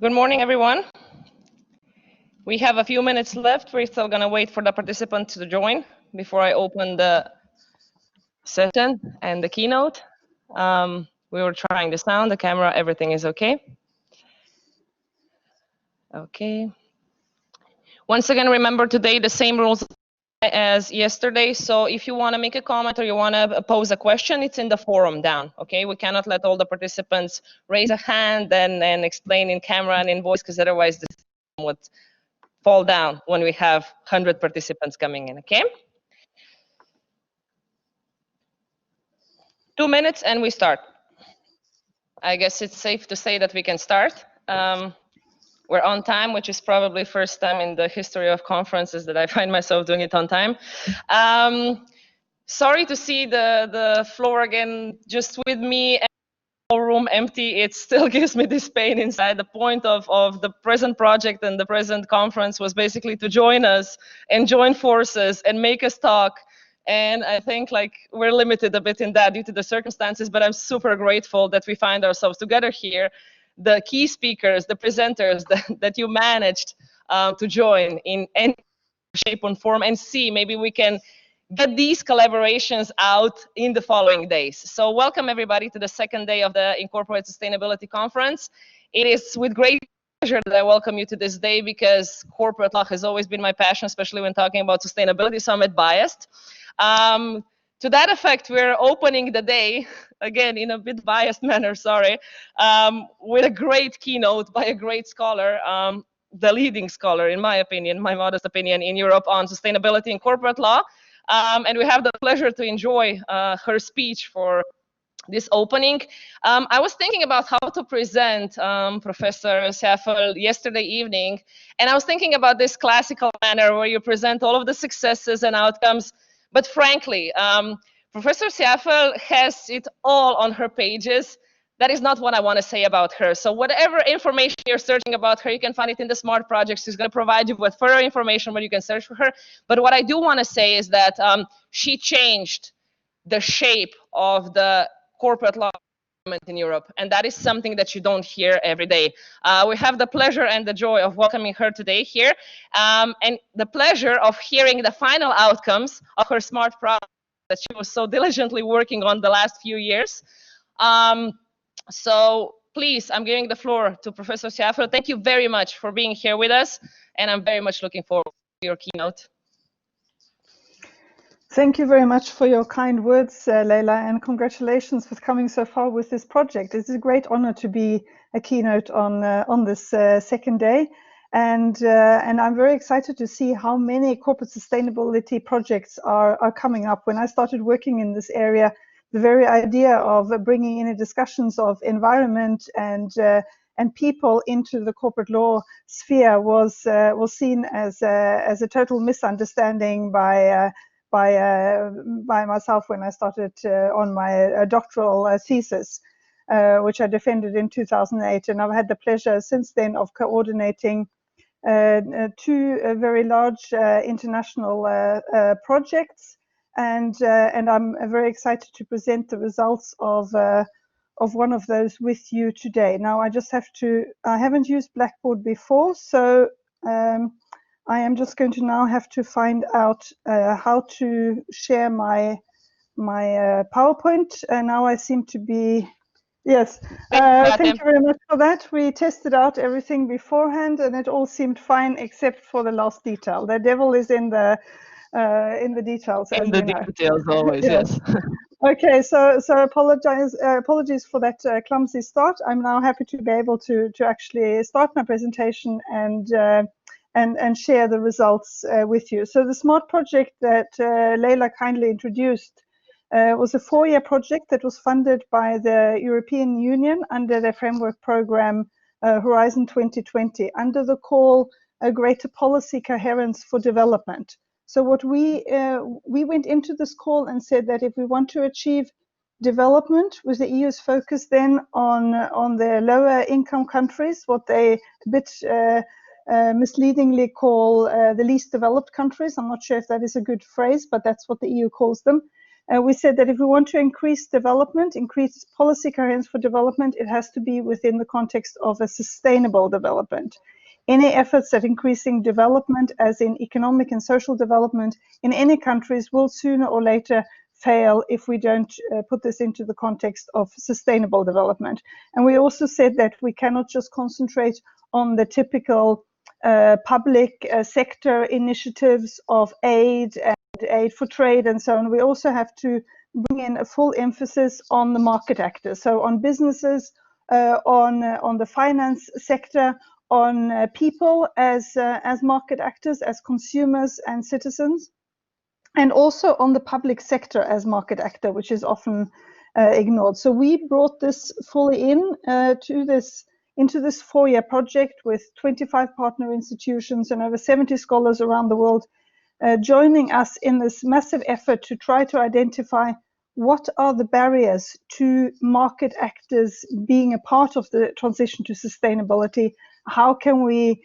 Good morning, everyone. We have a few minutes left. We're still going to wait for the participants to join before I open the session and the keynote. We were trying the sound, the camera, everything is okay. Okay. Once again, remember today the same rules as yesterday. So if you want to make a comment or you want to pose a question, it's in the forum down. Okay, we cannot let all the participants raise a hand and explain in camera and in voice, because otherwise the system would fall down when we have 100 participants coming in. Okay, 2 minutes and we start. I guess it's safe to say that we can start. We're on time, which is probably first time in the history of conferences that I find myself doing it on time. Sorry to see the floor again just with me and the whole room empty. It still gives me this pain inside. The point of the present project and the present conference was basically to join us and join forces and make us talk. And I think like we're limited a bit in that due to the circumstances, but I'm super grateful that we find ourselves together here. The key speakers, the presenters that you managed to join in any shape or form, and see maybe we can get these collaborations out in the following days. So welcome everybody to the second day of the Incorporate Sustainability Conference. It is with great pleasure that I welcome you to this day, because corporate law has always been my passion, especially when talking about sustainability, so I'm a bit biased. To that effect, we're opening the day, again, in a bit biased manner, sorry, with a great keynote by a great scholar, the leading scholar, in my opinion, my modest opinion, in Europe on sustainability and corporate law. And we have the pleasure to enjoy her speech for this opening. I was thinking about how to present Professor Sjafjell yesterday evening, and I was thinking about this classical manner where you present all of the successes and outcomes. But frankly, Professor Sjafjell has it all on her pages. That is not what I want to say about her. So whatever information you're searching about her, you can find it in the Smart Projects. She's going to provide you with further information where you can search for her. But what I do want to say is that she changed the shape of the corporate law in Europe, and that is something that you don't hear every day. We have the pleasure and the joy of welcoming her today here, and the pleasure of hearing the final outcomes of her smart project that she was so diligently working on the last few years. So please, I'm giving the floor to Professor Sjafjell. Thank you very much for being here with us, and I'm very much looking forward to your keynote. Thank you very much for your kind words, Leila, and congratulations for coming so far with this project. It's a great honor to be a keynote on this second day, and I'm very excited to see how many corporate sustainability projects are coming up. When I started working in this area, the very idea of bringing in discussions of environment and people into the corporate law sphere was seen as a total misunderstanding by myself when I started on my doctoral thesis, which I defended in 2008. And I've had the pleasure since then of coordinating two very large international projects. And I'm very excited to present the results of one of those with you today. Now, I haven't used Blackboard before, so I am just going to now have to find out how to share my PowerPoint. And now I seem to be, yes. Thank you very much for that. We tested out everything beforehand, and it all seemed fine except for the last detail. The devil is in the details. In the details, always, yes. Okay, so apologies for that clumsy start. I'm now happy to be able to actually start my presentation and share the results with you. So the SMART project that Leila kindly introduced was a 4-year project that was funded by the European Union under their framework program Horizon 2020, under the call Greater Policy Coherence for Development. So what we went into this call and said that if we want to achieve development with the EU's focus then on the lower income countries, what they a bit misleadingly call the least developed countries. I'm not sure if that is a good phrase, but that's what the EU calls them. We said that if we want to increase development, increase policy coherence for development, it has to be within the context of a sustainable development. Any efforts at increasing development, as in economic and social development in any countries, will sooner or later fail if we don't put this into the context of sustainable development. And we also said that we cannot just concentrate on the typical public sector initiatives of aid and aid for trade and so on. We also have to bring in a full emphasis on the market actors, so on businesses, on the finance sector, on people as market actors, as consumers and citizens, and also on the public sector as market actor, which is often ignored. So we brought this fully into this 4-year project with 25 partner institutions and over 70 scholars around the world joining us in this massive effort to try to identify what are the barriers to market actors being a part of the transition to sustainability. How can we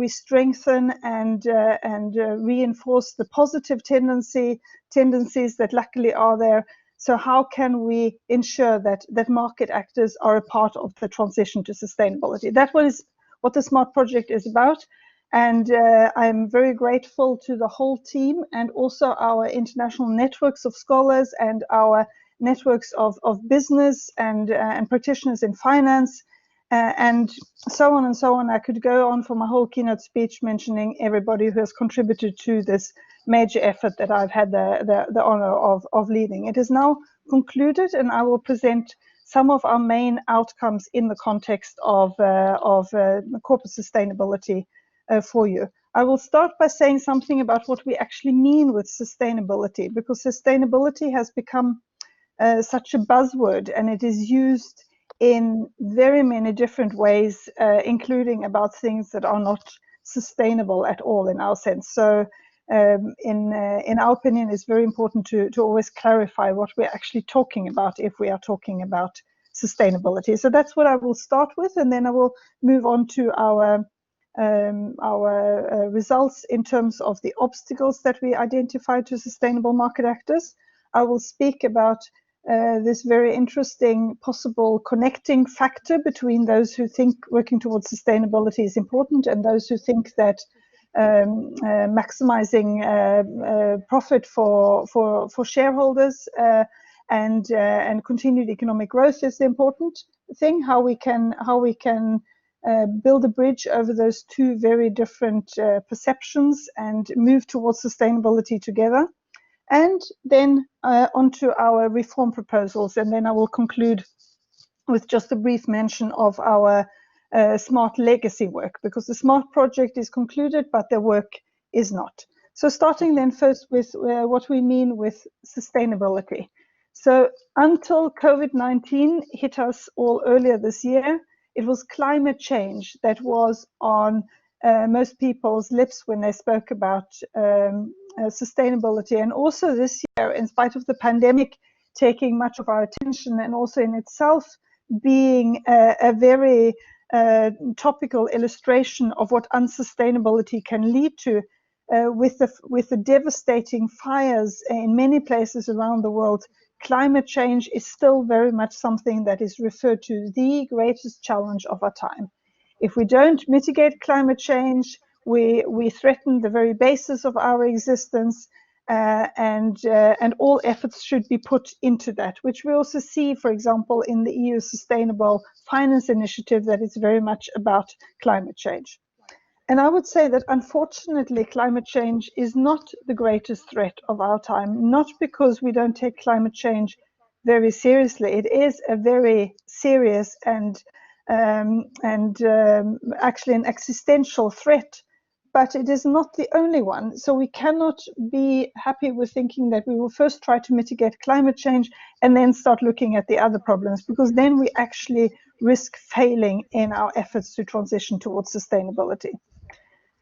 strengthen and reinforce the positive tendencies that luckily are there? So how can we ensure that market actors are a part of the transition to sustainability? That was what the SMART project is about. And I'm very grateful to the whole team and also our international networks of scholars and our networks of business and practitioners in finance and so on and so on. I could go on for my whole keynote speech mentioning everybody who has contributed to this major effort that I've had the honor of leading. It is now concluded, and I will present some of our main outcomes in the context of corporate sustainability for you. I will start by saying something about what we actually mean with sustainability, because sustainability has become such a buzzword, and it is used in very many different ways, including about things that are not sustainable at all in our sense. So in our opinion, it's very important to always clarify what we're actually talking about if we are talking about sustainability. So that's what I will start with, and then I will move on to our results in terms of the obstacles that we identified to sustainable market actors. I will speak about this very interesting possible connecting factor between those who think working towards sustainability is important and those who think that maximizing profit for shareholders and continued economic growth is the important thing. How we can build a bridge over those two very different perceptions and move towards sustainability together. And then onto our reform proposals, and then I will conclude with just a brief mention of our SMART legacy work, because the SMART project is concluded, but the work is not. So starting then first with what we mean with sustainability. So until COVID-19 hit us all earlier this year, it was climate change that was on most people's lips when they spoke about sustainability. And also this year, in spite of the pandemic taking much of our attention and also in itself being a very topical illustration of what unsustainability can lead to, with the devastating fires in many places around the world, climate change is still very much something that is referred to the greatest challenge of our time. If we don't mitigate climate change, we threaten the very basis of our existence, and all efforts should be put into that, which we also see, for example, in the EU Sustainable Finance Initiative, that is very much about climate change. And I would say that unfortunately climate change is not the greatest threat of our time, not because we don't take climate change very seriously. It is a very serious and actually an existential threat, but it is not the only one. So we cannot be happy with thinking that we will first try to mitigate climate change and then start looking at the other problems, because then we actually risk failing in our efforts to transition towards sustainability.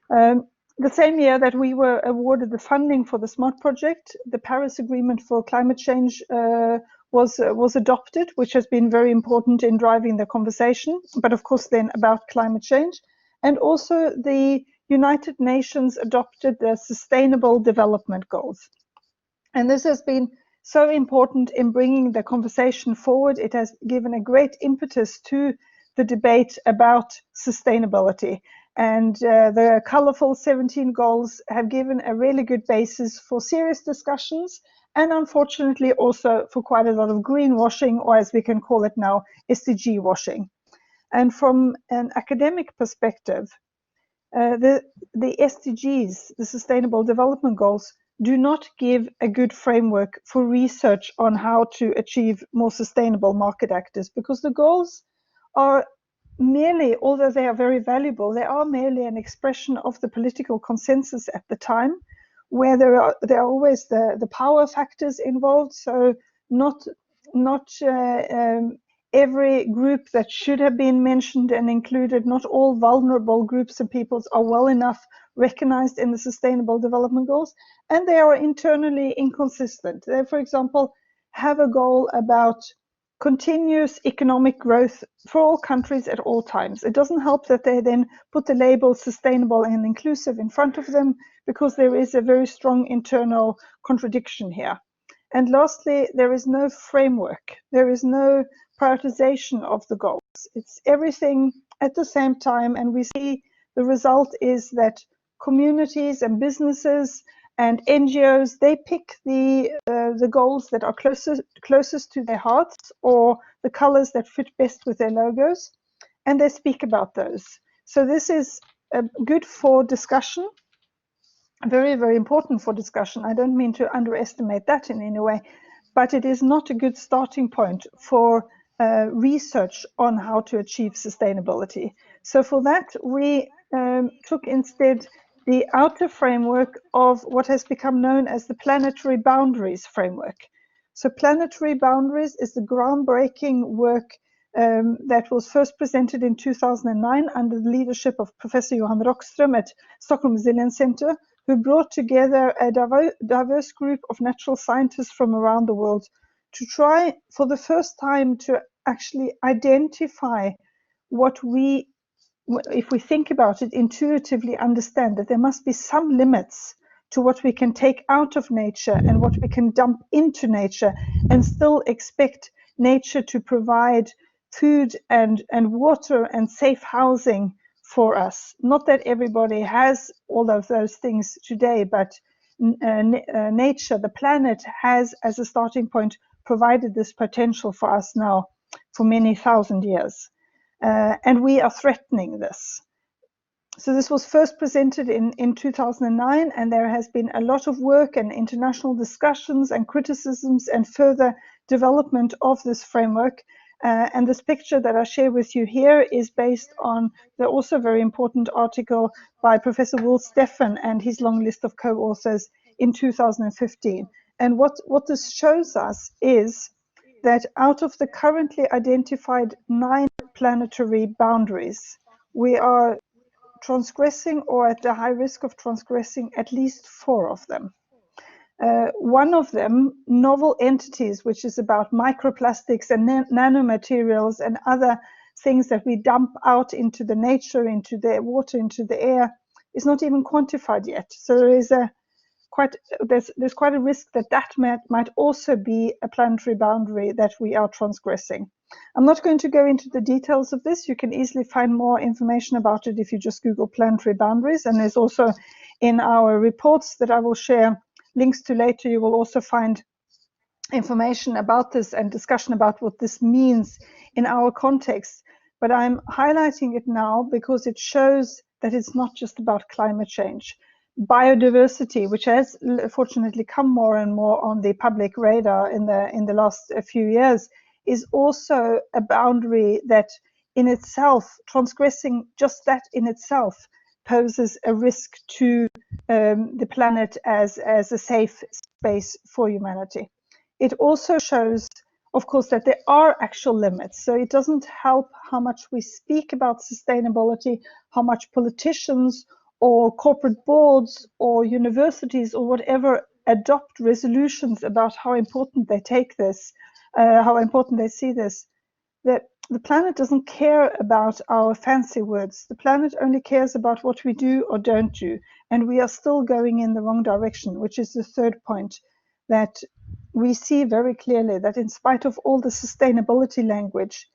The same year that we were awarded the funding for the SMART project, the Paris Agreement for Climate Change was adopted, which has been very important in driving the conversation, but of course then about climate change. And also the United Nations adopted the Sustainable Development Goals. And this has been so important in bringing the conversation forward. It has given a great impetus to the debate about sustainability. And the colorful 17 goals have given a really good basis for serious discussions, and unfortunately also for quite a lot of greenwashing, or as we can call it now, SDG washing. And from an academic perspective, the SDGs, the Sustainable Development Goals, do not give a good framework for research on how to achieve more sustainable market actors, because the goals are merely, although they are very valuable, they are merely an expression of the political consensus at the time, where there are always the power factors involved. So not every group that should have been mentioned and included, not all vulnerable groups and peoples are well enough recognized in the Sustainable Development Goals, and they are internally inconsistent. They, for example, have a goal about continuous economic growth for all countries at all times. It doesn't help that they then put the label sustainable and inclusive in front of them, because there is a very strong internal contradiction here. And lastly, there is no framework. There is no prioritization of the goals. It's everything at the same time, and we see the result is that communities and businesses and NGOs, they pick the goals that are closest to their hearts, or the colors that fit best with their logos, and they speak about those. So this is good for discussion, very, very important for discussion. I don't mean to underestimate that in any way, but it is not a good starting point for research on how to achieve sustainability. So for that, we took instead the outer framework of what has become known as the Planetary Boundaries framework. So Planetary Boundaries is the groundbreaking work that was first presented in 2009 under the leadership of Professor Johan Rockström at Stockholm Resilience Center, who brought together a diverse group of natural scientists from around the world to try for the first time to actually identify what we, if we think about it, intuitively understand that there must be some limits to what we can take out of nature and what we can dump into nature, and still expect nature to provide food and water and safe housing for us. Not that everybody has all of those things today, but nature, the planet, has as a starting point provided this potential for us now for many thousand years. And we are threatening this. So this was first presented in 2009, and there has been a lot of work and international discussions and criticisms and further development of this framework. And this picture that I share with you here is based on the also very important article by Professor Will Steffen and his long list of co-authors in 2015. And what this shows us is that out of the currently identified 9 planetary boundaries, we are transgressing, or at the high risk of transgressing, at least 4 of them. One of them, novel entities, which is about microplastics and nanomaterials and other things that we dump out into the nature, into the water, into the air, is not even quantified yet. So there is there's quite a risk that might also be a planetary boundary that we are transgressing. I'm not going to go into the details of this. You can easily find more information about it if you just Google planetary boundaries, and there's also in our reports that I will share links to later, you will also find information about this and discussion about what this means in our context. But I'm highlighting it now because it shows that it's not just about climate change. Biodiversity, which has fortunately come more and more on the public radar in the last few years, is also a boundary that in itself, transgressing just that in itself, poses a risk to the planet as a safe space for humanity. It also shows, of course, that there are actual limits. So it doesn't help how much we speak about sustainability, how much politicians or corporate boards or universities or whatever adopt resolutions about how important they take this, how important they see this. That the planet doesn't care about our fancy words. The planet only cares about what we do or don't do. And we are still going in the wrong direction, which is the third point. that we see very clearly that in spite of all the sustainability language,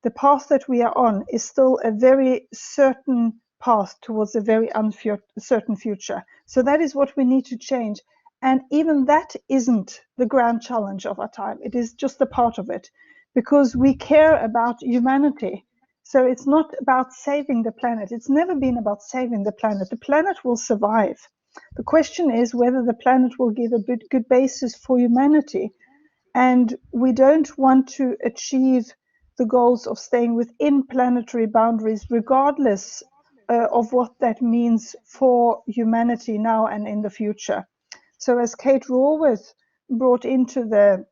the path that we are on is still a very certain path towards a very uncertain future. So that is what we need to change. And even that isn't the grand challenge of our time. It is just a part of it, because we care about humanity. So it's not about saving the planet. It's never been about saving the planet. The planet will survive. The question is whether the planet will give a good basis for humanity. And we don't want to achieve the goals of staying within planetary boundaries, regardless of what that means for humanity now and in the future. So as Kate Raworth brought into the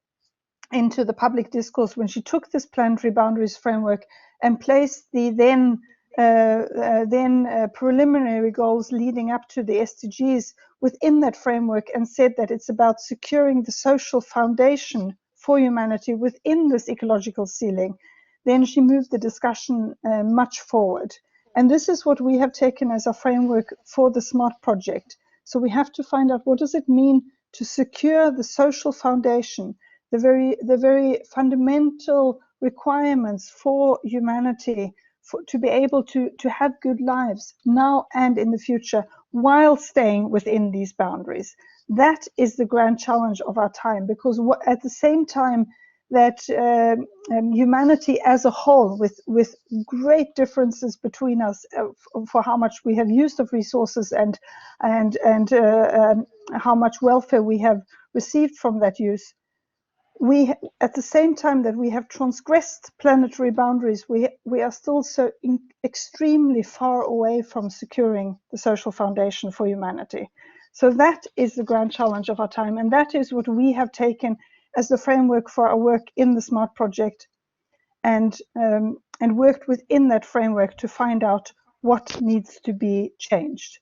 public discourse when she took this planetary boundaries framework and placed the then preliminary goals leading up to the SDGs within that framework, and said that it's about securing the social foundation for humanity within this ecological ceiling, then she moved the discussion much forward. And this is what we have taken as a framework for the SMART project. So we have to find out, what does it mean to secure the social foundation, the very fundamental requirements for humanity, to be able to have good lives now and in the future, while staying within these boundaries. That is the grand challenge of our time, because at the same time that humanity as a whole, with great differences between us for how much we have used of resources and how much welfare we have received from that use, at the same time that we have transgressed planetary boundaries, we are still so extremely far away from securing the social foundation for humanity. So that is the grand challenge of our time, and that is what we have taken as the framework for our work in the SMART project, and worked within that framework to find out what needs to be changed.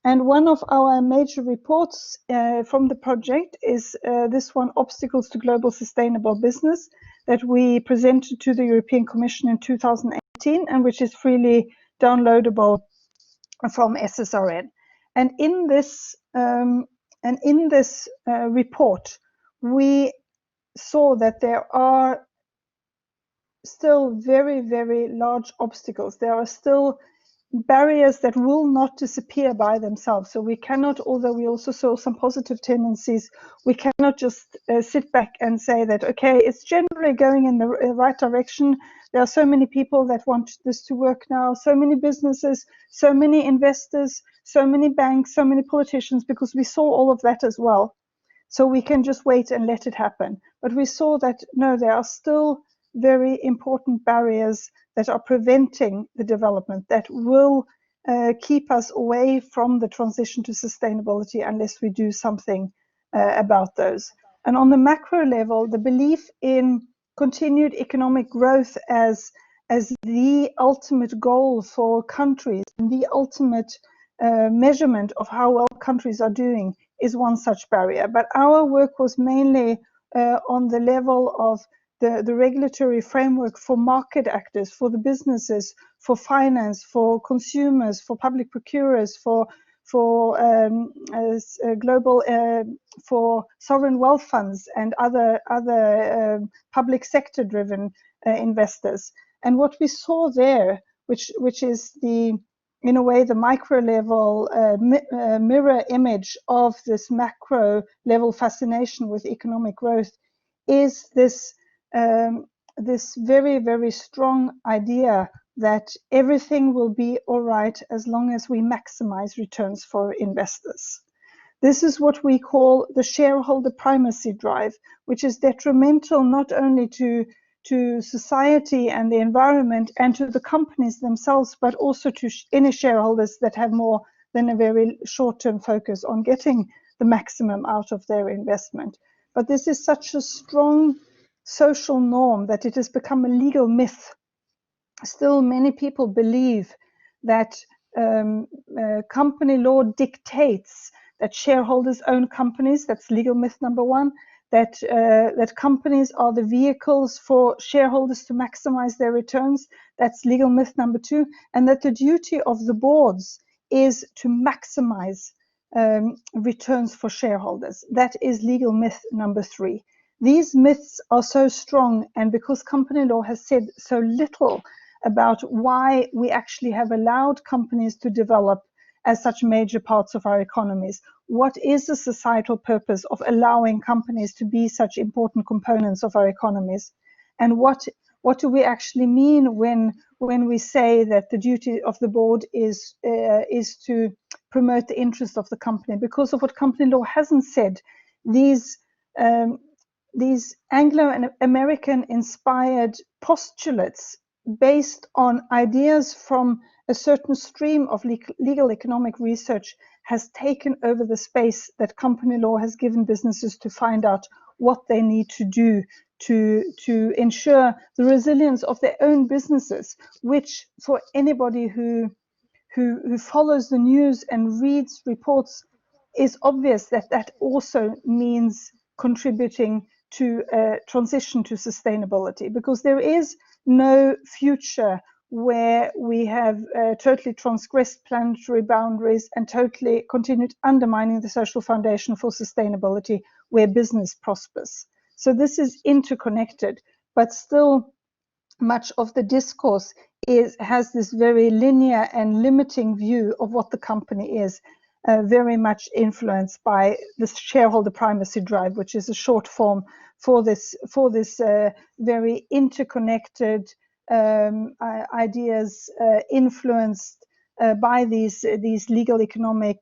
And one of our major reports from the project is this one, Obstacles to Global Sustainable Business, that we presented to the European Commission in 2018, and which is freely downloadable from SSRN. And in this report, we saw that there are still very, very large obstacles. There are still barriers that will not disappear by themselves. So we cannot, although we also saw some positive tendencies, we cannot just sit back and say that, okay, it's generally going in the right direction. There are so many people that want this to work now, so many businesses, so many investors, so many banks, so many politicians, because we saw all of that as well. So we can just wait and let it happen. But we saw that, no, there are still very important barriers that are preventing the development, that will keep us away from the transition to sustainability unless we do something about those. And on the macro level, the belief in continued economic growth as the ultimate goal for countries, and the ultimate measurement of how well countries are doing, is one such barrier. But our work was mainly on the level of the regulatory framework for market actors, for the businesses, for finance, for consumers, for public procurers, for global, for sovereign wealth funds and other public sector driven investors. And what we saw there, which is in a way the micro level mirror image of this macro level fascination with economic growth, is this very, very strong idea that everything will be all right as long as we maximize returns for investors. This is what we call the shareholder primacy drive, which is detrimental not only to society and the environment and to the companies themselves, but also to any shareholders that have more than a very short-term focus on getting the maximum out of their investment. But this is such a strong social norm that it has become a legal myth. Still, many people believe that company law dictates that shareholders own companies. That's legal myth number one. That companies are the vehicles for shareholders to maximize their returns. That's legal myth number two. And that the duty of the boards is to maximize returns for shareholders. That is legal myth number 3. These myths are so strong, and because company law has said so little about why we actually have allowed companies to develop as such major parts of our economies, what is the societal purpose of allowing companies to be such important components of our economies, and what do we actually mean when we say that the duty of the board is to promote the interest of the company? Because of what company law hasn't said, these Anglo-American inspired postulates based on ideas from a certain stream of legal economic research has taken over the space that company law has given businesses to find out what they need to do to ensure the resilience of their own businesses, which for anybody who follows the news and reads reports is obvious that that also means contributing to a transition to sustainability, because there is no future where we have totally transgressed planetary boundaries and totally continued undermining the social foundation for sustainability where business prospers. So this is interconnected, but still much of the discourse has this very linear and limiting view of what the company is, very much influenced by the shareholder primacy drive, which is a short form for this very interconnected ideas influenced by these legal economic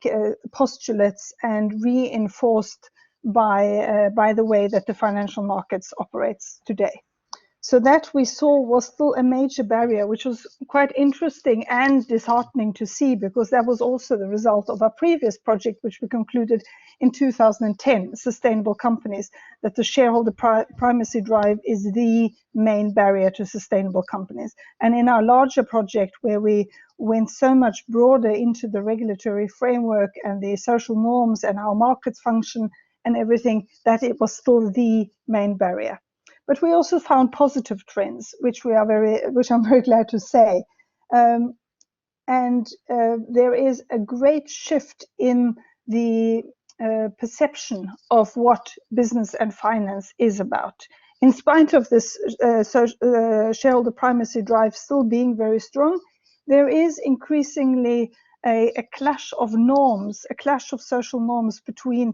postulates and reinforced by the way that the financial markets operates today. So that we saw was still a major barrier, which was quite interesting and disheartening to see, because that was also the result of our previous project, which we concluded in 2010, Sustainable Companies, that the shareholder primacy drive is the main barrier to sustainable companies. And in our larger project, where we went so much broader into the regulatory framework and the social norms and how markets function and everything, that it was still the main barrier. But we also found positive trends, which I'm very glad to say. There is a great shift in the perception of what business and finance is about. In spite of this shareholder primacy drive still being very strong, there is increasingly a clash of norms, a clash of social norms between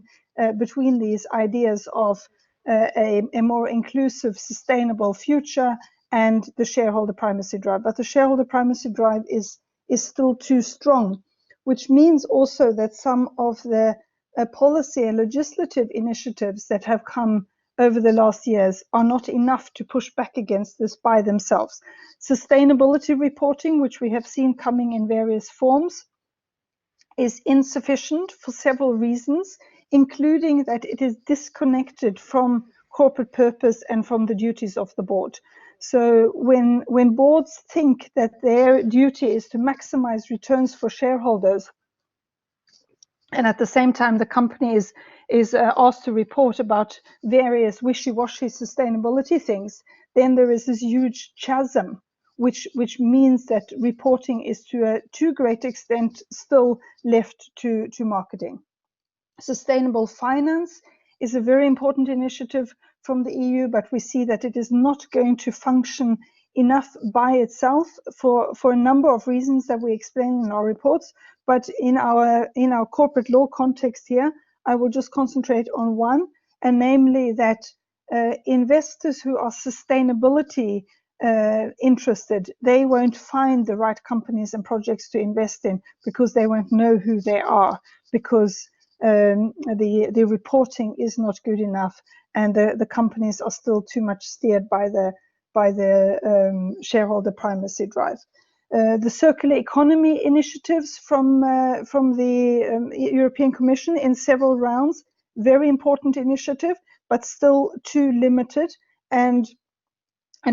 these ideas of a more inclusive, sustainable future and the shareholder primacy drive. But the shareholder primacy drive is still too strong, which means also that some of the policy and legislative initiatives that have come over the last years are not enough to push back against this by themselves. Sustainability reporting, which we have seen coming in various forms, is insufficient for several reasons, including that it is disconnected from corporate purpose and from the duties of the board. So when boards think that their duty is to maximize returns for shareholders, and at the same time the company is asked to report about various wishy-washy sustainability things, then there is this huge chasm, which means that reporting is to a too great extent still left to marketing. Sustainable finance is a very important initiative from the EU, but we see that it is not going to function enough by itself for a number of reasons that we explain in our reports. But in our corporate law context here, I will just concentrate on one, and namely that investors who are sustainability interested, they won't find the right companies and projects to invest in because they won't know who they are, because the reporting is not good enough, and the companies are still too much steered by the shareholder primacy drive. The circular economy initiatives from the European Commission in several rounds, very important initiative, but still too limited. And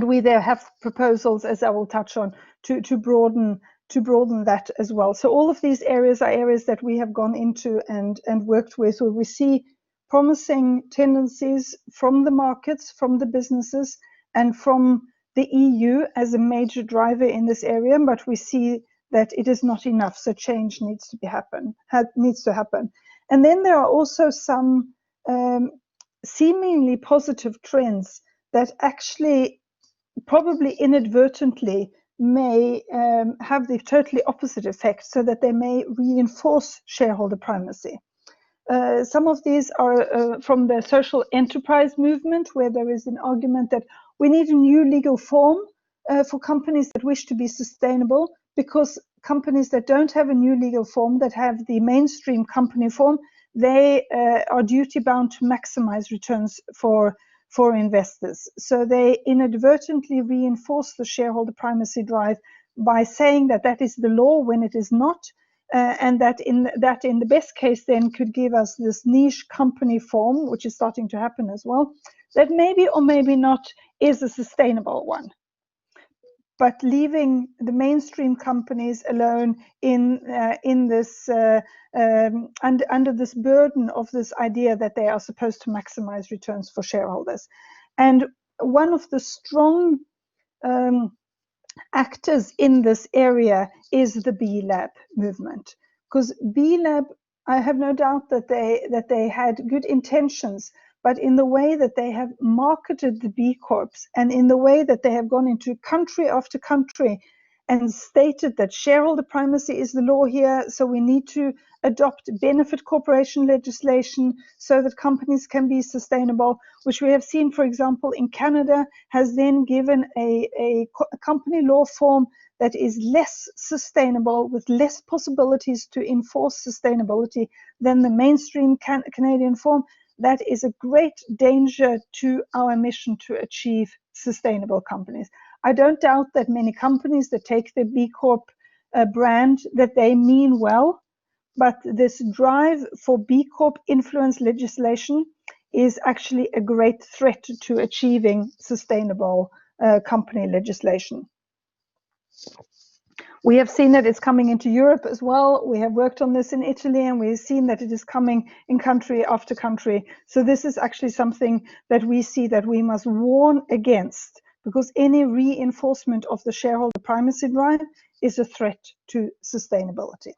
we there have proposals, as I will touch on, to broaden that as well. So all of these areas are areas that we have gone into and worked with, where we see promising tendencies from the markets, from the businesses, and from the EU as a major driver in this area, but we see that it is not enough. So change needs to happen. And then there are also some seemingly positive trends that actually probably inadvertently may have the totally opposite effect, so that they may reinforce shareholder primacy. Some of these are from the social enterprise movement, where there is an argument that we need a new legal form for companies that wish to be sustainable, because companies that don't have a new legal form, that have the mainstream company form, they are duty bound to maximize returns for investors. So they inadvertently reinforce the shareholder primacy drive by saying that that is the law when it is not, and that in the best case then could give us this niche company form, which is starting to happen as well, that maybe or maybe not is a sustainable one, but leaving the mainstream companies alone in this under this burden of this idea that they are supposed to maximize returns for shareholders. And one of the strong actors in this area is the B Lab movement, because B Lab, I have no doubt that they had good intentions, but in the way that they have marketed the B Corps, and in the way that they have gone into country after country and stated that shareholder primacy is the law here, so we need to adopt benefit corporation legislation so that companies can be sustainable, which we have seen, for example, in Canada, has then given a company law form that is less sustainable, with less possibilities to enforce sustainability than the mainstream Canadian form. That is a great danger to our mission to achieve sustainable companies. I don't doubt that many companies that take the B Corp brand, that they mean well, but this drive for B Corp influence legislation is actually a great threat to achieving sustainable company legislation. We have seen that it's coming into Europe as well. We have worked on this in Italy, and we've seen that it is coming in country after country. So this is actually something that we see that we must warn against, because any reinforcement of the shareholder primacy drive is a threat to sustainability.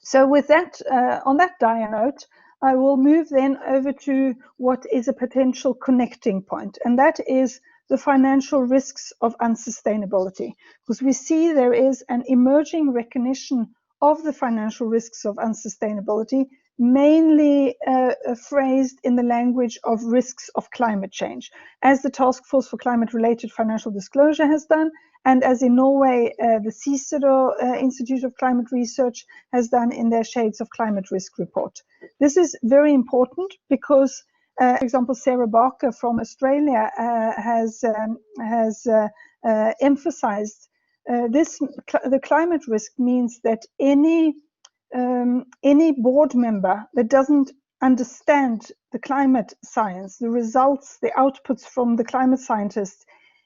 So with that, on that dire note, I will move then over to what is a potential connecting point, and that is the financial risks of unsustainability, because we see there is an emerging recognition of the financial risks of unsustainability, mainly phrased in the language of risks of climate change, as the Task Force for Climate-Related Financial Disclosure has done, and as in Norway, the CICERO Institute of Climate Research has done in their Shades of Climate Risk report. This is very important because, for example, Sarah Barker from Australia has emphasized the climate risk means that any board member that doesn't understand the climate science, the results, the outputs from the climate scientists,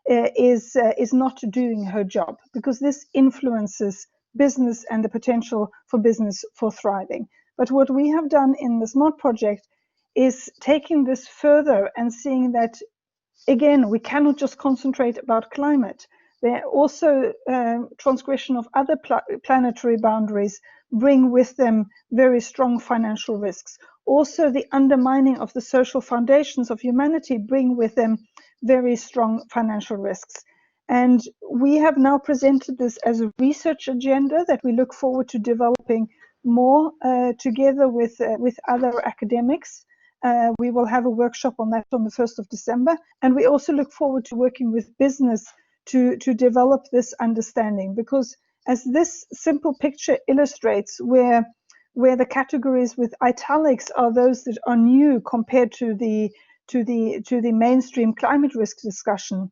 is not doing her job, because this influences business and the potential for business for thriving. But what we have done in the SMART project is taking this further and seeing that, again, we cannot just concentrate about climate. There are also transgression of other planetary boundaries bring with them very strong financial risks. Also, the undermining of the social foundations of humanity bring with them very strong financial risks. And we have now presented this as a research agenda that we look forward to developing more together with other academics. We will have a workshop on that on the 1st of December. And we also look forward to working with business to develop this understanding, because as this simple picture illustrates, where the categories with italics are those that are new compared to the mainstream climate risk discussion.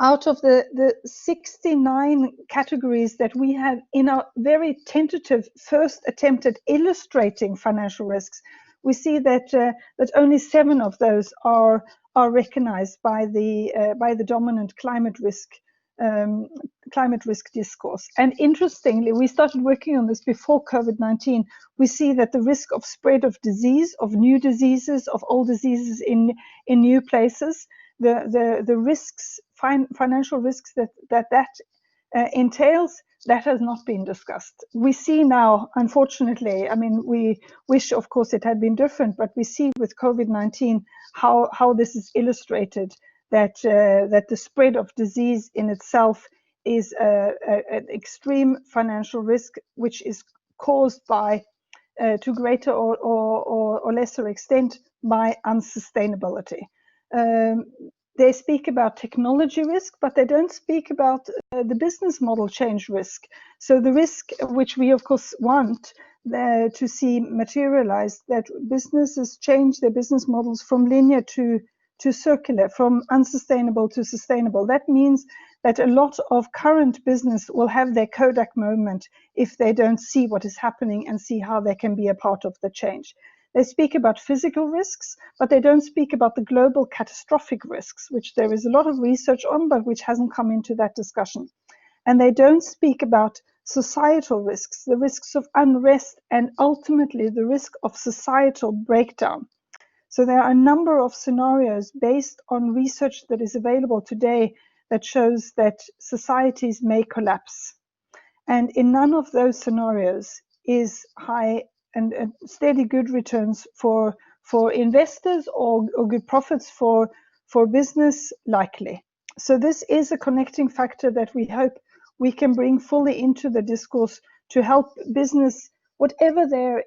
Out of the 69 categories that we have in our very tentative first attempt at illustrating financial risks, we see that only 7 of those are recognized by the dominant climate risk discourse. And interestingly, we started working on this before COVID-19. We see that the risk of spread of disease, of new diseases, of old diseases in new places, the risks, financial risks that entails, that has not been discussed. We see now, unfortunately, I mean, we wish, of course, it had been different, but we see with COVID-19 how this is illustrated, that the spread of disease in itself is an extreme financial risk, which is caused by, to greater or lesser extent, by unsustainability. They speak about technology risk, but they don't speak about the business model change risk. So the risk which we, of course, want to see materialized, that businesses change their business models from linear to circular, from unsustainable to sustainable. That means that a lot of current business will have their Kodak moment if they don't see what is happening and see how they can be a part of the change. They speak about physical risks, but they don't speak about the global catastrophic risks, which there is a lot of research on, but which hasn't come into that discussion. And they don't speak about societal risks, the risks of unrest, and ultimately the risk of societal breakdown. So there are a number of scenarios based on research that is available today that shows that societies may collapse. And in none of those scenarios is high and steady good returns for investors or good profits for business likely. So this is a connecting factor that we hope we can bring fully into the discourse to help business, whatever their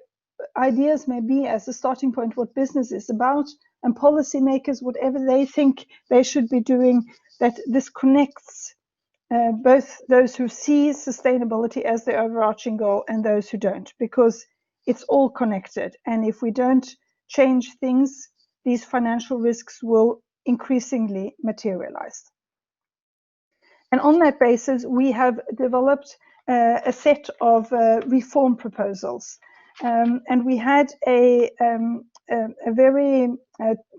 ideas may be as a starting point, what business is about, and policymakers, whatever they think they should be doing, that this connects both those who see sustainability as the overarching goal and those who don't, because it's all connected. And if we don't change things, these financial risks will increasingly materialize. And on that basis, we have developed a set of reform proposals. And we had a very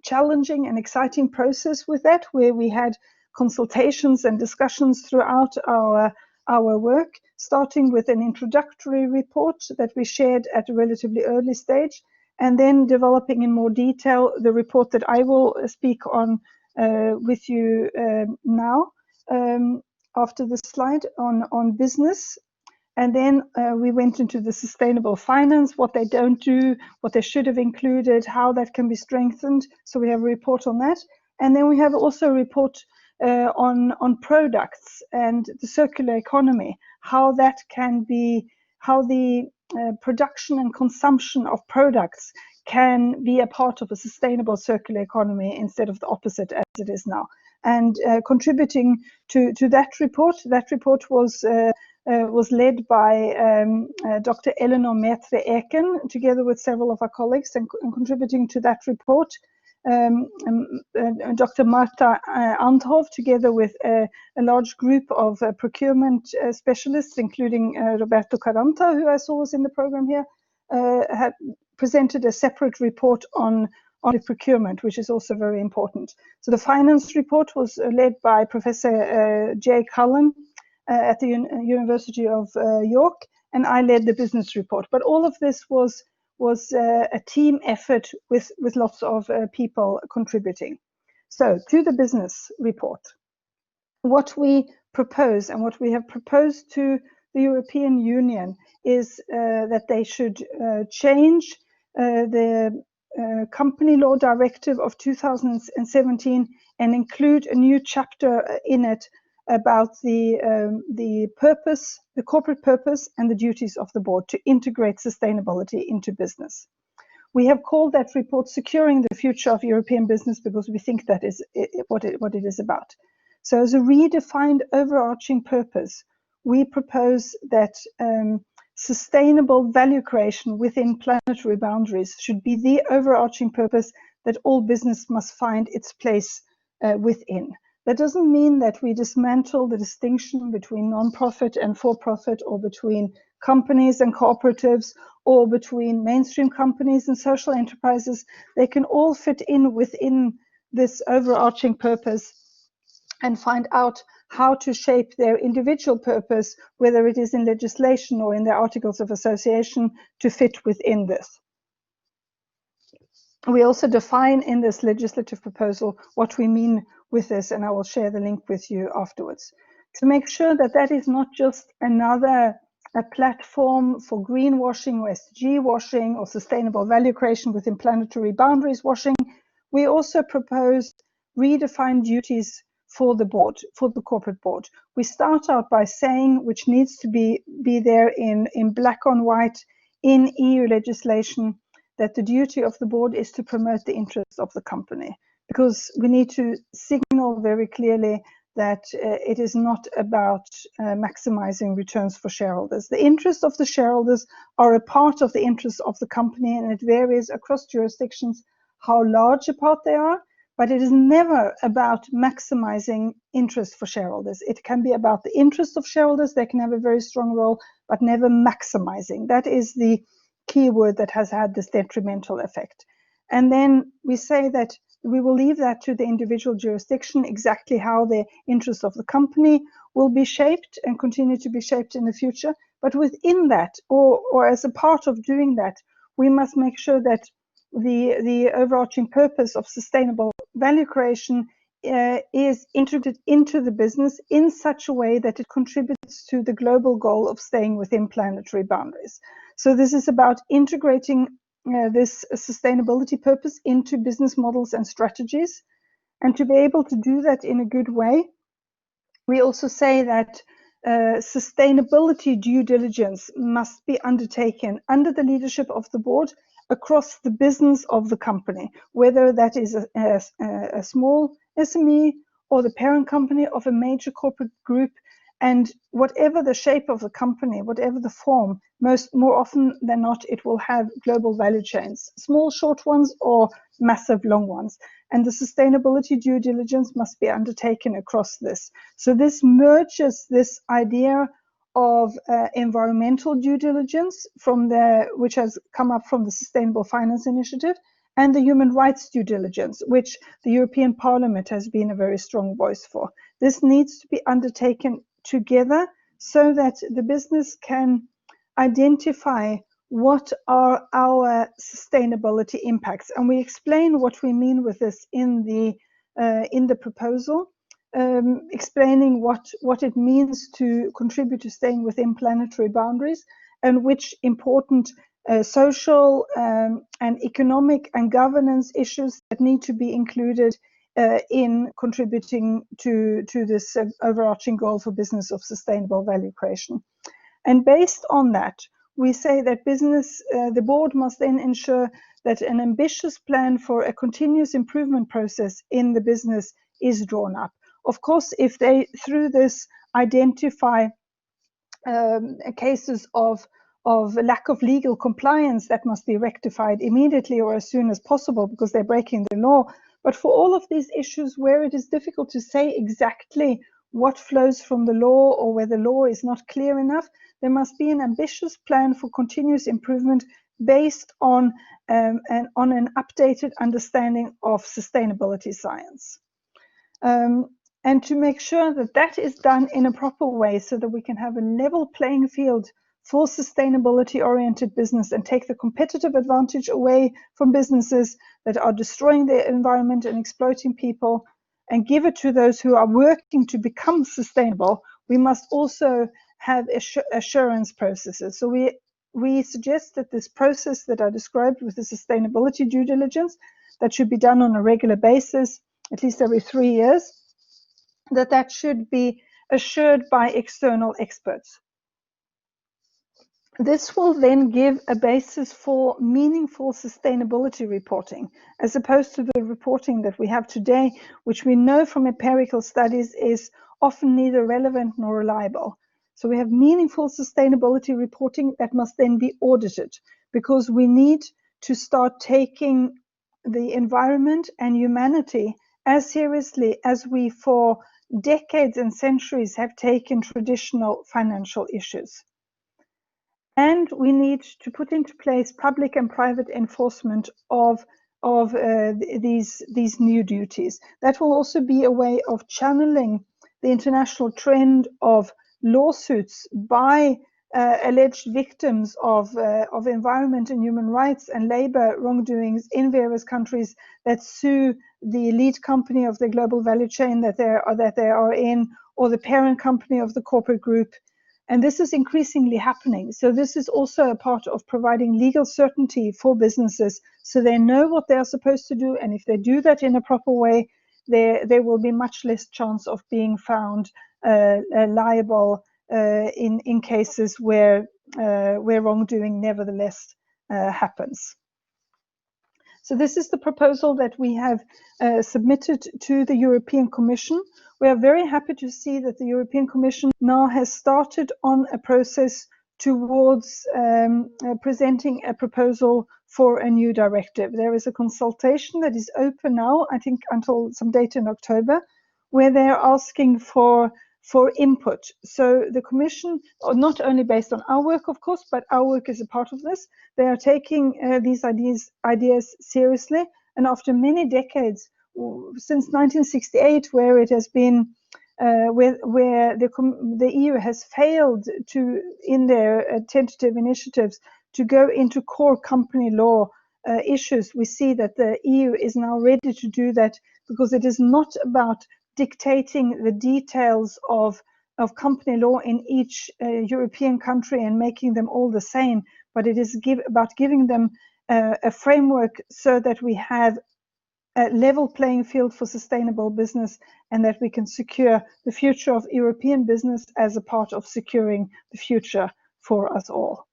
challenging and exciting process with that, where we had consultations and discussions throughout our work, starting with an introductory report that we shared at a relatively early stage, and then developing in more detail the report that I will speak on with you now after the slide on business. And then we went into the sustainable finance, what they don't do, what they should have included, how that can be strengthened. So we have a report on that. And then we have also a report on products and the circular economy, how that can be, how the production and consumption of products can be a part of a sustainable circular economy instead of the opposite as it is now. And contributing to that report was led by Dr. Eleanor Maitre-Eken, together with several of our colleagues, and contributing to that report, Dr. Marta Andhoff, together with a large group of procurement specialists, including Roberto Caranta, who I saw was in the program here, had presented a separate report on the procurement, which is also very important. So the finance report was led by Professor Jay Cullen at the University of York, and I led the business report. But all of this was a team effort with lots of people contributing. So to the business report, what we propose and what we have proposed to the European Union is that they should change the Company Law Directive of 2017 and include a new chapter in it about the purpose, the corporate purpose and the duties of the board to integrate sustainability into business. We have called that report Securing the Future of European Business because we think that is what it is about. So as a redefined overarching purpose, we propose that sustainable value creation within planetary boundaries should be the overarching purpose that all business must find its place within. That doesn't mean that we dismantle the distinction between non-profit and for-profit, or between companies and cooperatives, or between mainstream companies and social enterprises. They can all fit in within this overarching purpose and find out how to shape their individual purpose, whether it is in legislation or in their articles of association, to fit within this. We also define in this legislative proposal what we mean with this, and I will share the link with you afterwards. to make sure that that is not just a platform for greenwashing or SDG washing or sustainable value creation within planetary boundaries washing. We also proposed redefined duties for the board, for the corporate board. We start out by saying, which needs to be there in black on white in EU legislation, that the duty of the board is to promote the interests of the company, because we need to signal very clearly that it is not about maximizing returns for shareholders. The interests of the shareholders are a part of the interests of the company, and it varies across jurisdictions how large a part they are, but it is never about maximizing interest for shareholders. It can be about the interest of shareholders. They can have a very strong role, but never maximizing. That is the key word that has had this detrimental effect. And then we say that we will leave that to the individual jurisdiction, exactly how the interests of the company will be shaped and continue to be shaped in the future. But within that, or as a part of doing that, we must make sure that the overarching purpose of sustainable value creation is integrated into the business in such a way that it contributes to the global goal of staying within planetary boundaries. So this is about integrating this sustainability purpose into business models and strategies. And to be able to do that in a good way, we also say that sustainability due diligence must be undertaken under the leadership of the board across the business of the company, whether that is a small SME or the parent company of a major corporate group. And whatever the shape of the company, whatever the form, more often than not, it will have global value chains, small short ones or massive long ones. And the sustainability due diligence must be undertaken across this. So this merges this idea of environmental due diligence which has come up from the Sustainable Finance Initiative, and the human rights due diligence, which the European Parliament has been a very strong voice for. This needs to be undertaken together so that the business can identify what are our sustainability impacts. And we explain what we mean with this in the proposal, explaining what it means to contribute to staying within planetary boundaries, and which important social and economic and governance issues that need to be included in contributing to this overarching goal for business of sustainable value creation. And based on that, we say that the board must then ensure that an ambitious plan for a continuous improvement process in the business is drawn up. Of course, if they, through this, identify cases of lack of legal compliance, that must be rectified immediately or as soon as possible, because they're breaking the law. But for all of these issues where it is difficult to say exactly what flows from the law, or where the law is not clear enough, there must be an ambitious plan for continuous improvement based on an updated understanding of sustainability science. And to make sure that that is done in a proper way, so that we can have a level playing field for sustainability-oriented business and take the competitive advantage away from businesses that are destroying the environment and exploiting people, and give it to those who are working to become sustainable. We must also have assurance processes. So we suggest that this process that I described with the sustainability due diligence, that should be done on a regular basis, at least every 3 years, that should be assured by external experts. This will then give a basis for meaningful sustainability reporting, as opposed to the reporting that we have today, which we know from empirical studies is often neither relevant nor reliable. So we have meaningful sustainability reporting that must then be audited, because we need to start taking the environment and humanity as seriously as we for decades and centuries have taken traditional financial issues. And we need to put into place public and private enforcement of these new duties. That will also be a way of channeling the international trend of lawsuits by alleged victims of environment and human rights and labor wrongdoings in various countries that sue the lead company of the global value chain that they are in, or the parent company of the corporate group. And this is increasingly happening. So this is also a part of providing legal certainty for businesses, so they know what they are supposed to do. And if they do that in a proper way, there will be much less chance of being found liable in cases where wrongdoing nevertheless happens. So this is the proposal that we have submitted to the European Commission. We are very happy to see that the European Commission now has started on a process towards presenting a proposal for a new directive. There is a consultation that is open now, I think until some date in October, where they are asking for input. So the Commission, not only based on our work, of course, but our work is a part of this, they are taking these ideas seriously. And after many decades, since 1968, where it has been, where the EU has failed to, in their tentative initiatives, to go into core company law issues, we see that the EU is now ready to do that, because it is not about dictating the details of company law in each European country and making them all the same, but it is about giving them a framework so that we have a level playing field for sustainable business, and that we can secure the future of European business as a part of securing the future for us all.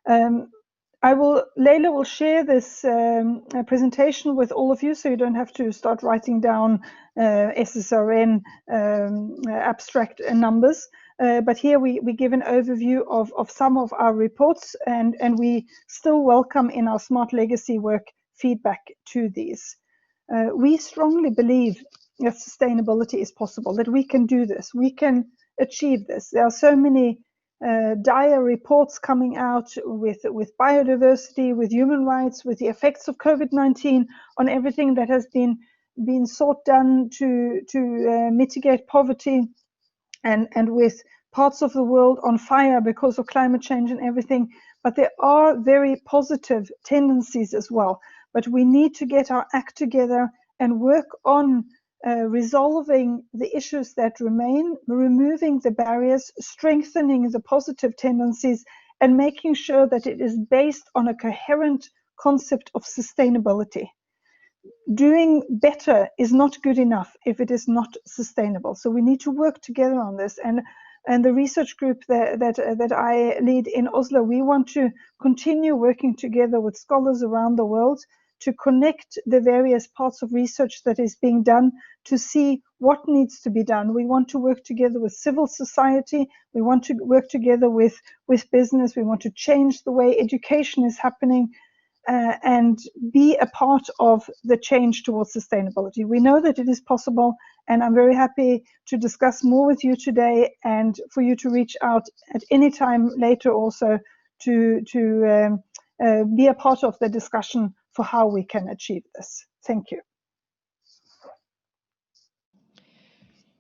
Leila will share this presentation with all of you, so you don't have to start writing down SSRN abstract numbers. But here we give an overview of some of our reports, and we still welcome in our Smart Legacy work feedback to these. We strongly believe that sustainability is possible, that we can do this, we can achieve this. There are so many dire reports coming out with biodiversity, with human rights, with the effects of COVID-19 on everything that has been done to mitigate poverty, and with parts of the world on fire because of climate change and everything. But there are very positive tendencies as well. But we need to get our act together and work on resolving the issues that remain, removing the barriers, strengthening the positive tendencies, and making sure that it is based on a coherent concept of sustainability. Doing better is not good enough if it is not sustainable. So we need to work together on this. And the research group that I lead in Oslo, we want to continue working together with scholars around the world to connect the various parts of research that is being done to see what needs to be done. We want to work together with civil society. We want to work together with business. We want to change the way education is happening and be a part of the change towards sustainability. We know that it is possible, and I'm very happy to discuss more with you today, and for you to reach out at any time later also to be a part of the discussion for how we can achieve this. Thank you.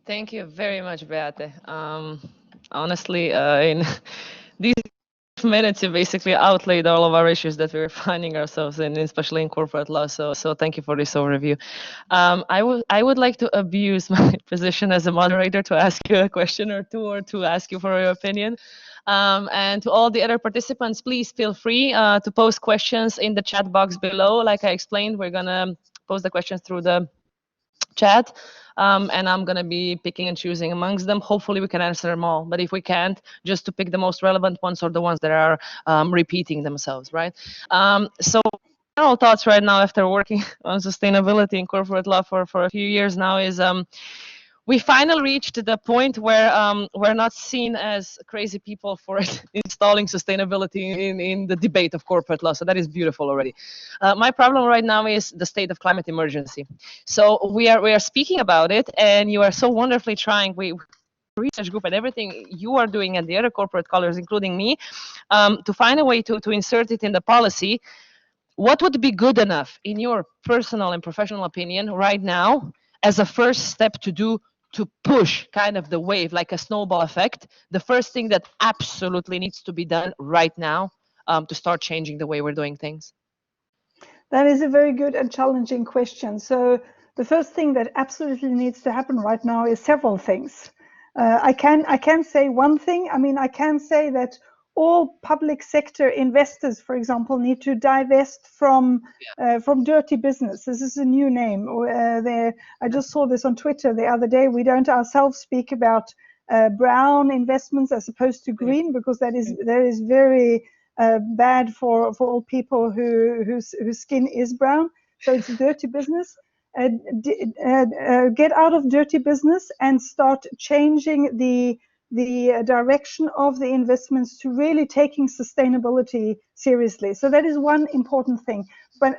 Thank you very much, Beate. Honestly, in these minutes, you basically outlaid all of our issues that we're finding ourselves in, especially in corporate law. So thank you for this overview. I would like to abuse my position as a moderator to ask you a question or two, or to ask you for your opinion. And to all the other participants, please feel free to post questions in the chat box below. Like I explained, we're gonna post the questions through the chat, and I'm going to be picking and choosing amongst them. Hopefully we can answer them all, but if we can't, just to pick the most relevant ones, or the ones that are repeating themselves, right? So general thoughts right now, after working on sustainability in corporate law for a few years now, is we finally reached the point where we're not seen as crazy people for installing sustainability in the debate of corporate law. So that is beautiful already. My problem right now is the state of climate emergency. So we are speaking about it, and you are so wonderfully trying. Research group and everything you are doing, and the other corporate colleagues, including me, to find a way to insert it in the policy. What would be good enough, in your personal and professional opinion, right now, as a first step to do, to push kind of the wave, like a snowball effect, the first thing that absolutely needs to be done right now to start changing the way we're doing things? That is a very good and challenging question. So the first thing that absolutely needs to happen right now is several things. I can say one thing. I mean, I can say that all public sector investors, for example, need to divest from dirty business. This is a new name. I just saw this on Twitter the other day. We don't ourselves speak about brown investments as opposed to green, because that is very bad for all people whose skin is brown. So it's dirty business. Get out of dirty business and start changing the direction of the investments to really taking sustainability seriously. So that is one important thing. But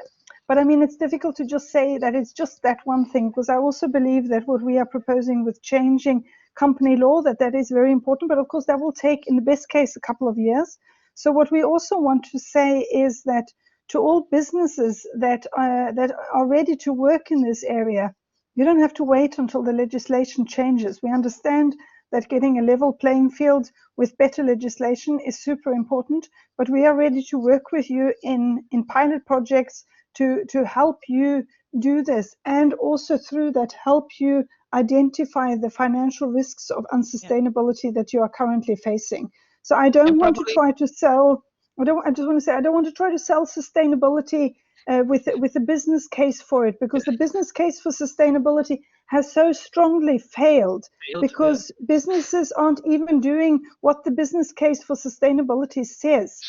I mean, it's difficult to just say that it's just that one thing, because I also believe that what we are proposing with changing company law, that is very important. But of course, that will take, in the best case, a couple of years. So what we also want to say is that to all businesses that are ready to work in this area, you don't have to wait until the legislation changes. We understand that getting a level playing field with better legislation is super important, but we are ready to work with you in pilot projects to help you do this, and also through that help you identify the financial risks of unsustainability that you are currently facing. So I don't want to try to sell, I just want to say, I don't want to try to sell sustainability with a business case for it, because the business case for sustainability has so strongly failed because businesses aren't even doing what the business case for sustainability says.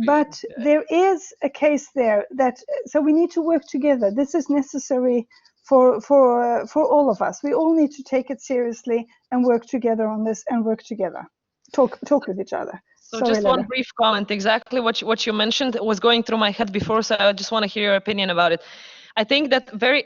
But there is a case there so we need to work together. This is necessary for all of us. We all need to take it seriously and work together on this, and work together. Talk with each other. So just one brief comment. Exactly what you mentioned was going through my head before, so I just want to hear your opinion about it. I think that very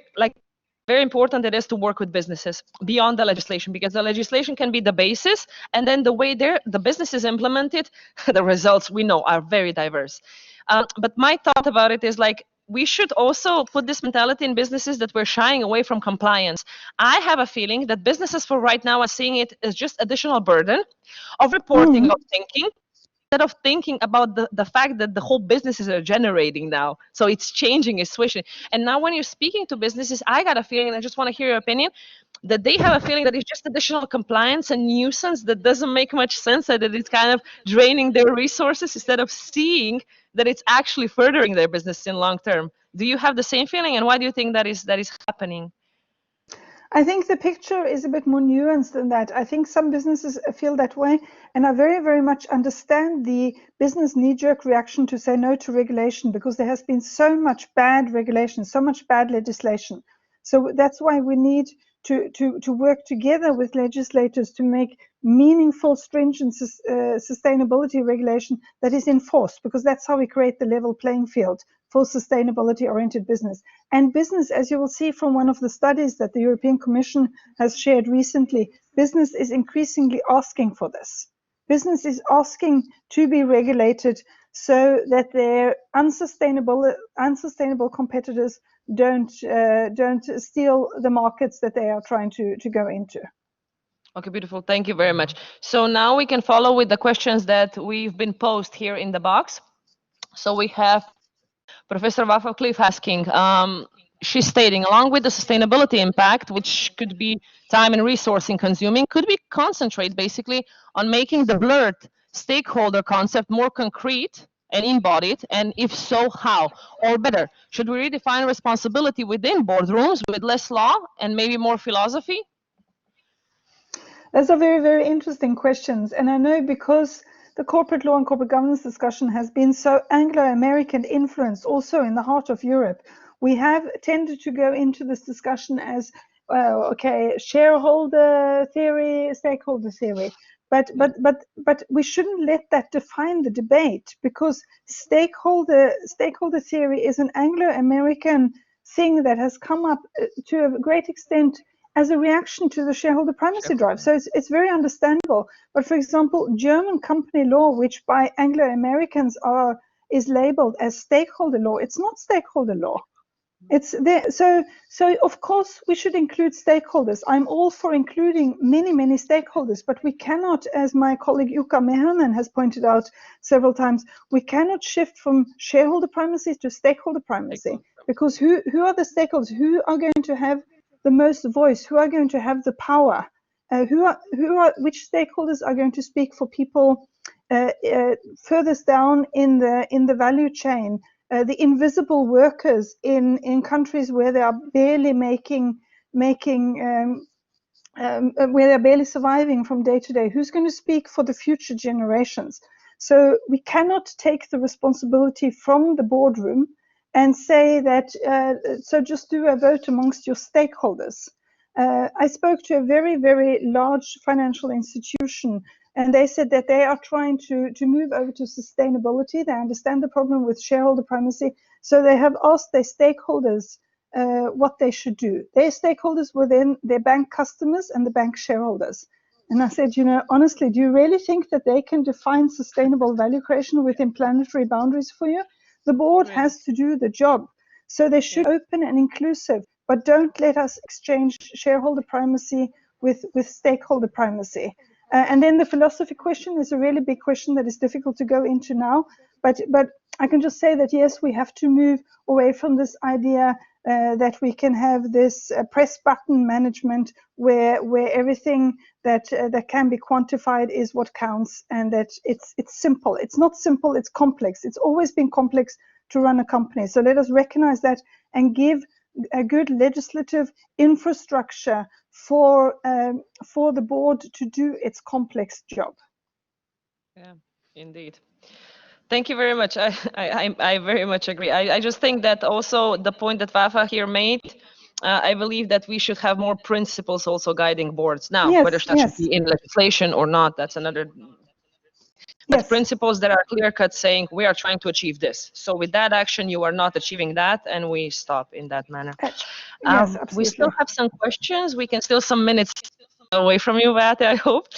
important it is to work with businesses beyond the legislation, because the legislation can be the basis, and then the way the business is implemented, the results we know are very diverse. But my thought about it is we should also put this mentality in businesses that we're shying away from compliance. I have a feeling that businesses for right now are seeing it as just additional burden of reporting, of thinking, instead of thinking about the fact that the whole businesses are generating now. So it's changing, it's switching. And now when you're speaking to businesses, I got a feeling, and I just want to hear your opinion, that they have a feeling that it's just additional compliance and nuisance that doesn't make much sense, that it's kind of draining their resources, instead of seeing that it's actually furthering their business in long term. Do you have the same feeling, and why do you think that is happening? I think the picture is a bit more nuanced than that. I think some businesses feel that way, and I very, very much understand the business knee-jerk reaction to say no to regulation, because there has been so much bad regulation, so much bad legislation. So that's why we need to work together with legislators to make meaningful, stringent sustainability regulation that is enforced, because that's how we create the level playing field for sustainability-oriented business. And business, as you will see from one of the studies that the European Commission has shared recently, business is increasingly asking for this. Business is asking to be regulated so that their unsustainable competitors don't steal the markets that they are trying to go into. Okay, beautiful. Thank you very much. So now we can follow with the questions that we've been posed here in the box. So we have Professor Waffle-Cliff asking, she's stating, along with the sustainability impact, which could be time and resource consuming, could we concentrate basically on making the blurred stakeholder concept more concrete and embodied? And if so, how? Or better, should we redefine responsibility within boardrooms with less law and maybe more philosophy? Those are very, very interesting questions. And I know, because the corporate law and corporate governance discussion has been so Anglo-American influenced, also in the heart of Europe, we have tended to go into this discussion as, shareholder theory, stakeholder theory. But we shouldn't let that define the debate, because stakeholder theory is an Anglo-American thing that has come up to a great extent as a reaction to the shareholder primacy drive. So it's very understandable. But for example, German company law, which by Anglo-Americans is labeled as stakeholder law, it's not stakeholder law. It's there. So of course we should include stakeholders. I'm all for including many, many stakeholders, but we cannot, as my colleague Jukka Mehanen has pointed out several times, we cannot shift from shareholder primacy to stakeholder primacy, because who are the stakeholders? Who are going to have the most voice? Who are going to have the power? which stakeholders are going to speak for people furthest down in the value chain, the invisible workers in countries where they are barely where they're barely surviving from day to day. Who's going to speak for the future generations? So we cannot take the responsibility from the boardroom and say that, so just do a vote amongst your stakeholders. I spoke to a very, very large financial institution, and they said that they are trying to move over to sustainability. They understand the problem with shareholder primacy, so they have asked their stakeholders what they should do. Their stakeholders were then their bank customers and the bank shareholders. And I said, honestly, do you really think that they can define sustainable value creation within planetary boundaries for you? The board has to do the job. So they should be open and inclusive, but don't let us exchange shareholder primacy with stakeholder primacy. And then the philosophy question is a really big question that is difficult to go into now. But I can just say that, yes, we have to move away from this idea that we can have this press button management where everything that can be quantified is what counts, and that it's simple. It's not simple, it's complex. It's always been complex to run a company. So let us recognize that and give a good legislative infrastructure for the board to do its complex job. Yeah, indeed. Thank you very much. I very much agree. I just think that also the point that Vafa here made, I believe that we should have more principles also guiding boards. Now, yes, whether that should be in legislation or not, that's another. But principles that are clear-cut saying we are trying to achieve this. So with that action, you are not achieving that, and we stop in that manner. Yes, absolutely. We still have some questions. We can still some minutes away from you, Beate, I hope.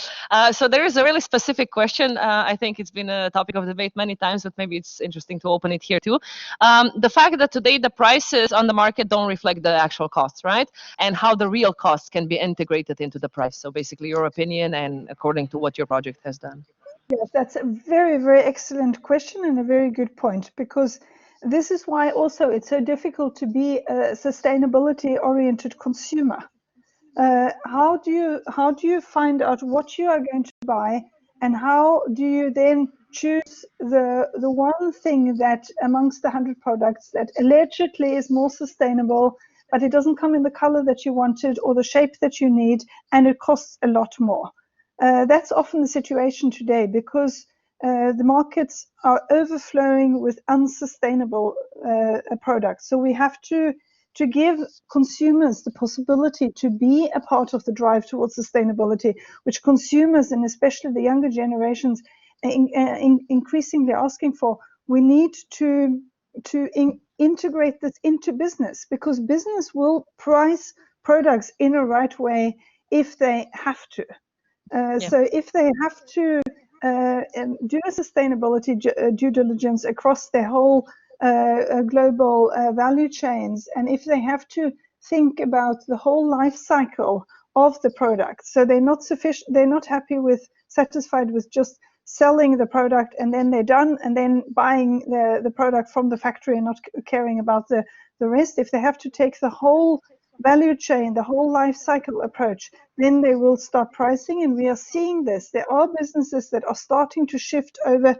So there is a really specific question. I think it's been a topic of debate many times, but maybe it's interesting to open it here too. The fact that today the prices on the market don't reflect the actual costs, right? And how the real costs can be integrated into the price. So basically your opinion and according to what your project has done. Yes, that's a very, very excellent question and a very good point, because this is why also it's so difficult to be a sustainability-oriented consumer. How do you find out what you are going to buy, and how do you then choose the one thing that amongst the 100 products that allegedly is more sustainable, but it doesn't come in the color that you wanted or the shape that you need, and it costs a lot more? That's often the situation today, because the markets are overflowing with unsustainable products. So we have to give consumers the possibility to be a part of the drive towards sustainability, which consumers, and especially the younger generations, increasingly asking for. We need to integrate this into business, because business will price products in a right way if they have to. So if they have to do a sustainability due diligence across their whole global value chains, and if they have to think about the whole life cycle of the product, so they're not satisfied with just selling the product and then they're done, and then buying the product from the factory and not caring about the rest. If they have to take the whole value chain, the whole life cycle approach, then they will start pricing. And we are seeing this. There are businesses that are starting to shift over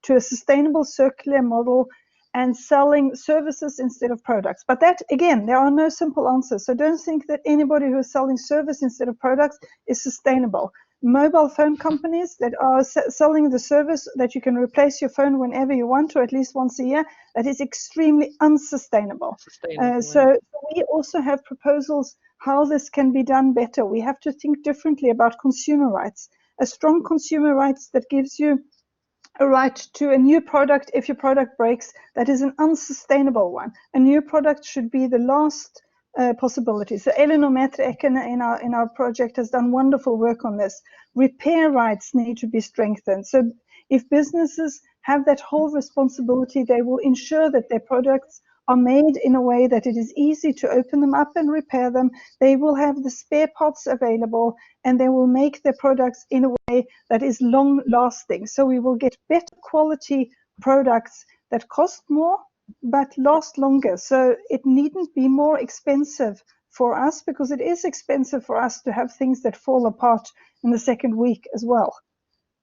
to a sustainable circular model and selling services instead of products. But that, again, there are no simple answers. So don't think that anybody who is selling service instead of products is sustainable. Mobile phone companies that are selling the service that you can replace your phone whenever you want, or at least once a year, that is extremely unsustainable. So we also have proposals how this can be done better. We have to think differently about consumer rights. A strong consumer rights that gives you a right to a new product if your product breaks, that is an unsustainable one. A new product should be the last possibility. So Elinor Maitre-Ecken in our project has done wonderful work on this. Repair rights need to be strengthened. So if businesses have that whole responsibility, they will ensure that their products are made in a way that it is easy to open them up and repair them. They will have the spare parts available, and they will make their products in a way that is long lasting. So we will get better quality products that cost more but last longer. So it needn't be more expensive for us, because it is expensive for us to have things that fall apart in the second week as well.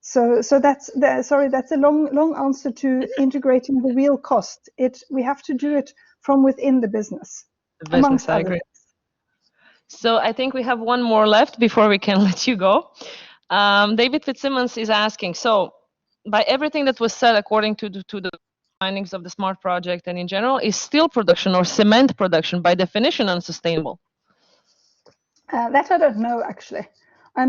So that's a long answer to integrating the real cost. We have to do it from within the business. Amongst I other agree. things. So I think we have one more left before we can let you go. David Fitzsimmons is asking, so by everything that was said according to the findings of the SMART project and in general, is steel production or cement production by definition unsustainable? That I don't know, actually. I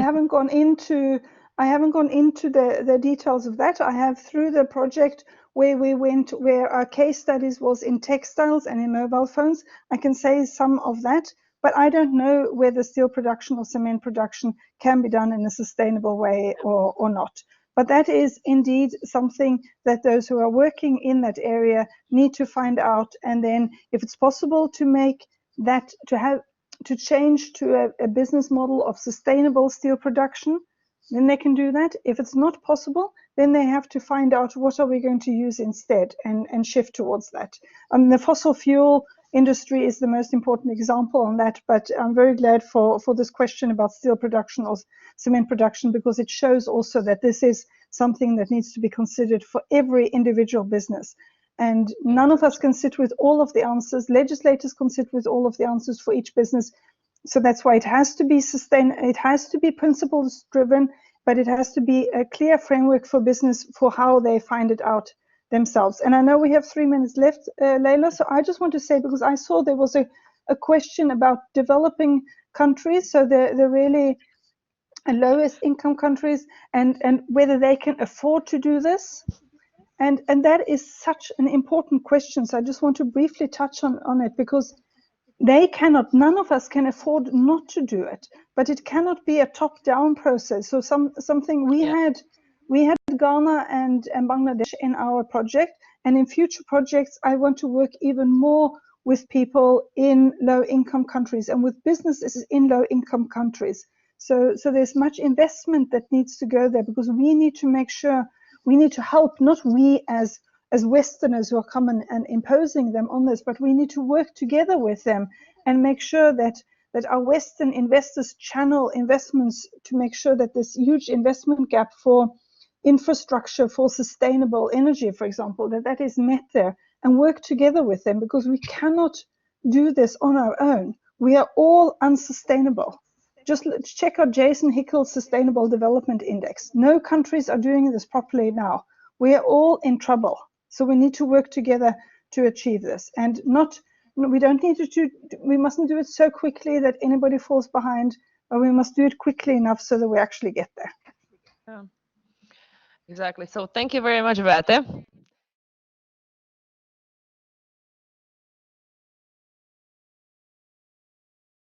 haven't gone into the details of that. I have, through the project where our case studies was in textiles and in mobile phones, I can say some of that, but I don't know whether steel production or cement production can be done in a sustainable way or not. But that is indeed something that those who are working in that area need to find out, and then if it's possible to make that, to change to a business model of sustainable steel production, then they can do that. If it's not possible, then they have to find out what are we going to use instead and shift towards that. The fossil fuel industry is the most important example on that, but I'm very glad for this question about steel production or cement production, because it shows also that this is something that needs to be considered for every individual business. And none of us can sit with all of the answers. Legislators can sit with all of the answers for each business. So that's why it has to be it has to be principles driven, but it has to be a clear framework for business for how they find it out themselves. And I know we have 3 minutes left, Leila, so I just want to say, because I saw there was a question about developing countries, so the really lowest income countries, and whether they can afford to do this. And that is such an important question. So I just want to briefly touch on it, because they cannot, none of us can afford not to do it, but it cannot be a top-down process. So something we had Ghana and Bangladesh in our project, and in future projects, I want to work even more with people in low-income countries and with businesses in low-income countries. So there's much investment that needs to go there, because we need to make sure, we need to help, not we as Westerners who are coming and imposing them on this, but we need to work together with them and make sure that our Western investors channel investments to make sure that this huge investment gap for infrastructure, for sustainable energy, for example, that is met there, and work together with them, because we cannot do this on our own. We are all unsustainable. Just check out Jason Hickel's Sustainable Development Index. No countries are doing this properly now. We are all in trouble. So we need to work together to achieve this, and we mustn't do it so quickly that anybody falls behind, but we must do it quickly enough so that we actually get there. Yeah. Exactly. So thank you very much, Beate.